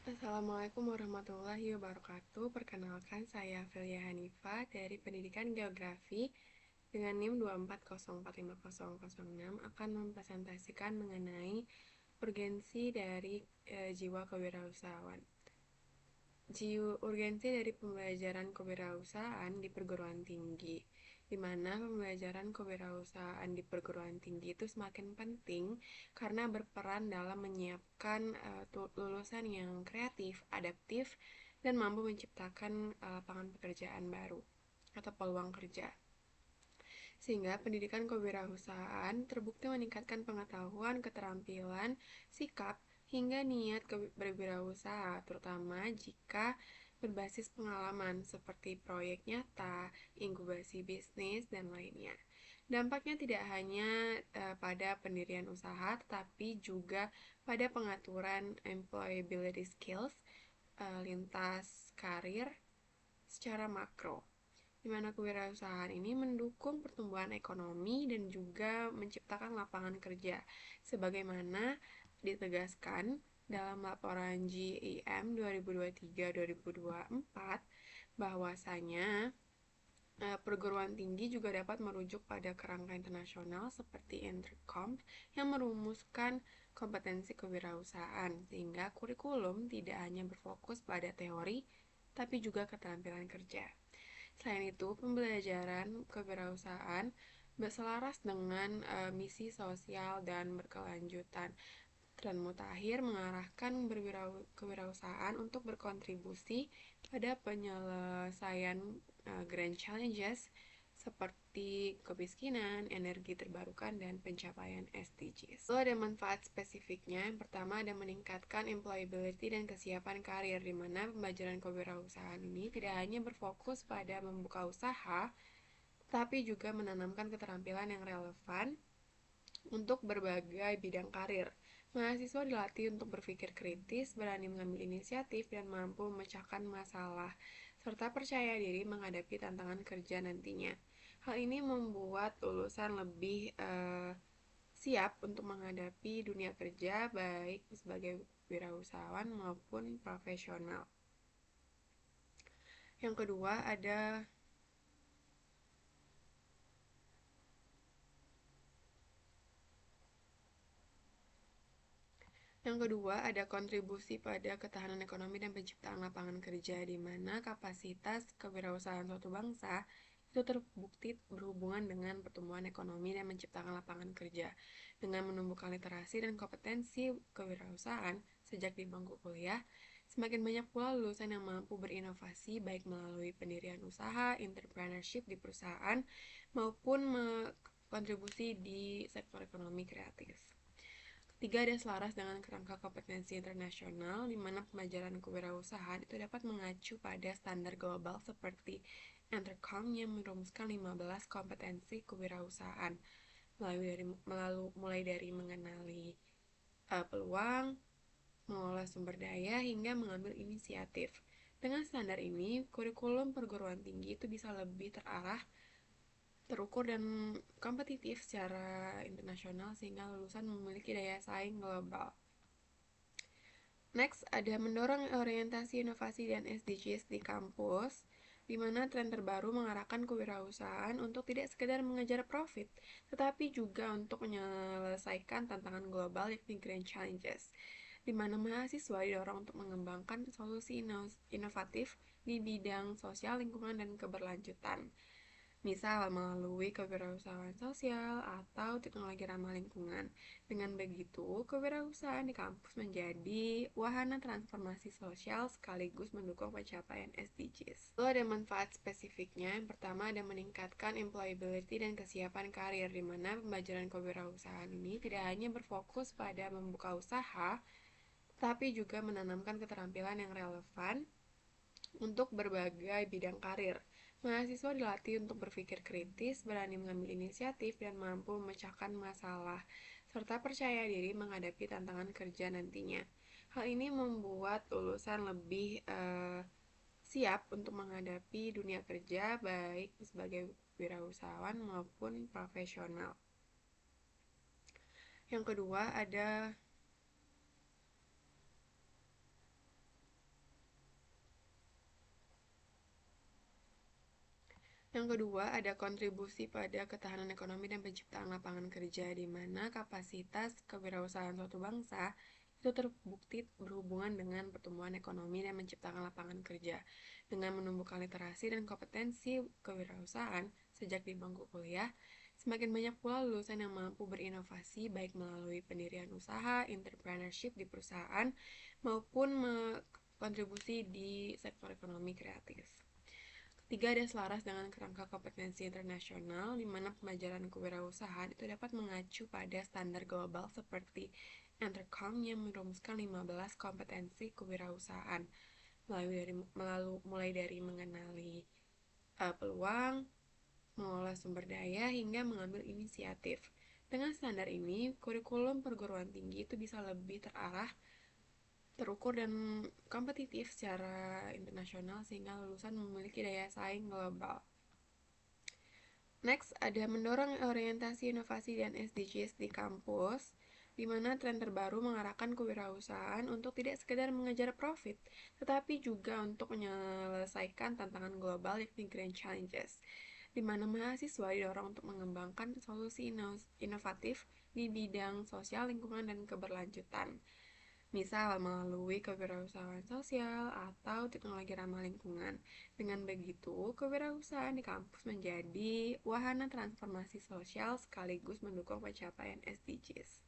Assalamualaikum warahmatullahi wabarakatuh. Perkenalkan, saya Filia Hanifa dari Pendidikan Geografi dengan NIM 240450006 akan mempresentasikan mengenai urgensi dari jiwa kewirausahaan. Urgensi dari pembelajaran kewirausahaan di perguruan tinggi, di mana pembelajaran kewirausahaan di perguruan tinggi itu semakin penting karena berperan dalam menyiapkan lulusan yang kreatif, adaptif, dan mampu menciptakan lapangan pekerjaan baru atau peluang kerja. Sehingga pendidikan kewirausahaan terbukti meningkatkan pengetahuan, keterampilan, sikap, hingga niat berwirausaha, terutama jika berbasis pengalaman seperti proyek nyata, inkubasi bisnis, dan lainnya. Dampaknya tidak hanya pada pendirian usaha, tetapi juga pada pengaturan employability skills, lintas karir secara makro, di mana kewirausahaan ini mendukung pertumbuhan ekonomi dan juga menciptakan lapangan kerja, sebagaimana ditegaskan dalam laporan GEM 2023-2024 bahwasanya perguruan tinggi juga dapat merujuk pada kerangka internasional seperti Intercom yang merumuskan kompetensi kewirausahaan, sehingga kurikulum tidak hanya berfokus pada teori, tapi juga keterampilan kerja. Selain itu, pembelajaran kewirausahaan berselaras dengan misi sosial dan berkelanjutan. Tren Mutakhir mengarahkan kewirausahaan untuk berkontribusi pada penyelesaian grand challenges seperti kemiskinan, energi terbarukan, dan pencapaian SDGs. Lalu ada manfaat spesifiknya. Yang pertama ada meningkatkan employability dan kesiapan karir, di mana pembelajaran kewirausahaan ini tidak hanya berfokus pada membuka usaha, tapi juga menanamkan keterampilan yang relevan untuk berbagai bidang karir. Mahasiswa dilatih untuk berpikir kritis, berani mengambil inisiatif, dan mampu memecahkan masalah, serta percaya diri menghadapi tantangan kerja nantinya. Hal ini membuat lulusan lebih siap untuk menghadapi dunia kerja, baik sebagai wirausahawan maupun profesional. Yang kedua ada kontribusi pada ketahanan ekonomi dan penciptaan lapangan kerja, di mana kapasitas kewirausahaan suatu bangsa itu terbukti berhubungan dengan pertumbuhan ekonomi dan menciptakan lapangan kerja. Dengan menumbuhkan literasi dan kompetensi kewirausahaan sejak di bangku kuliah, semakin banyak pula lulusan yang mampu berinovasi baik melalui pendirian usaha, entrepreneurship di perusahaan, maupun kontribusi di sektor ekonomi kreatif. Ketiga, ada selaras dengan kerangka kompetensi internasional, di mana pembelajaran kewirausahaan itu dapat mengacu pada standar global seperti Intercom yang merumuskan 15 kompetensi kewirausahaan, mulai dari mengenali peluang, mengolah sumber daya, hingga mengambil inisiatif. Dengan standar ini, kurikulum perguruan tinggi itu bisa lebih terarah, terukur, dan kompetitif secara internasional, sehingga lulusan memiliki daya saing global. Next, ada mendorong orientasi inovasi dan SDGs di kampus, di mana tren terbaru mengarahkan kewirausahaan untuk tidak sekedar mengejar profit, tetapi juga untuk menyelesaikan tantangan global yakni grand challenges, di mana mahasiswa didorong untuk mengembangkan solusi inovatif di bidang sosial, lingkungan, dan keberlanjutan. Misal melalui kewirausahaan sosial atau teknologi ramah lingkungan. Dengan begitu, kewirausahaan di kampus menjadi wahana transformasi sosial sekaligus mendukung pencapaian SDGs. Lalu ada manfaat spesifiknya. Yang pertama ada meningkatkan employability dan kesiapan karir, di mana pembelajaran kewirausahaan ini tidak hanya berfokus pada membuka usaha, tapi juga menanamkan keterampilan yang relevan untuk berbagai bidang karir. Mahasiswa dilatih untuk berpikir kritis, berani mengambil inisiatif, dan mampu memecahkan masalah, serta percaya diri menghadapi tantangan kerja nantinya. Hal ini membuat lulusan lebih siap untuk menghadapi dunia kerja, baik sebagai wirausahawan maupun profesional. Yang kedua ada Yang kedua, ada kontribusi pada ketahanan ekonomi dan penciptaan lapangan kerja, di mana kapasitas kewirausahaan suatu bangsa itu terbukti berhubungan dengan pertumbuhan ekonomi dan menciptakan lapangan kerja. Dengan menumbuhkan literasi dan kompetensi kewirausahaan sejak di bangku kuliah, semakin banyak pula lulusan yang mampu berinovasi baik melalui pendirian usaha, entrepreneurship di perusahaan, maupun kontribusi di sektor ekonomi kreatif. Ketiga, ada selaras dengan kerangka kompetensi internasional, di mana pembelajaran kewirausahaan itu dapat mengacu pada standar global seperti Intercom yang merumuskan 15 kompetensi kewirausahaan, mulai dari mengenali peluang, mengolah sumber daya, hingga mengambil inisiatif. Dengan standar ini, kurikulum perguruan tinggi itu bisa lebih terarah, terukur, dan kompetitif secara internasional sehingga lulusan memiliki daya saing global. Next, ada mendorong orientasi inovasi dan SDGs di kampus, di mana tren terbaru mengarahkan kewirausahaan untuk tidak sekedar mengejar profit, tetapi juga untuk menyelesaikan tantangan global yakni Grand Challenges, di mana mahasiswa didorong untuk mengembangkan solusi inovatif di bidang sosial, lingkungan, dan keberlanjutan. Misal melalui kewirausahaan sosial atau teknologi ramah lingkungan. Dengan begitu, kewirausahaan di kampus menjadi wahana transformasi sosial sekaligus mendukung pencapaian SDGs.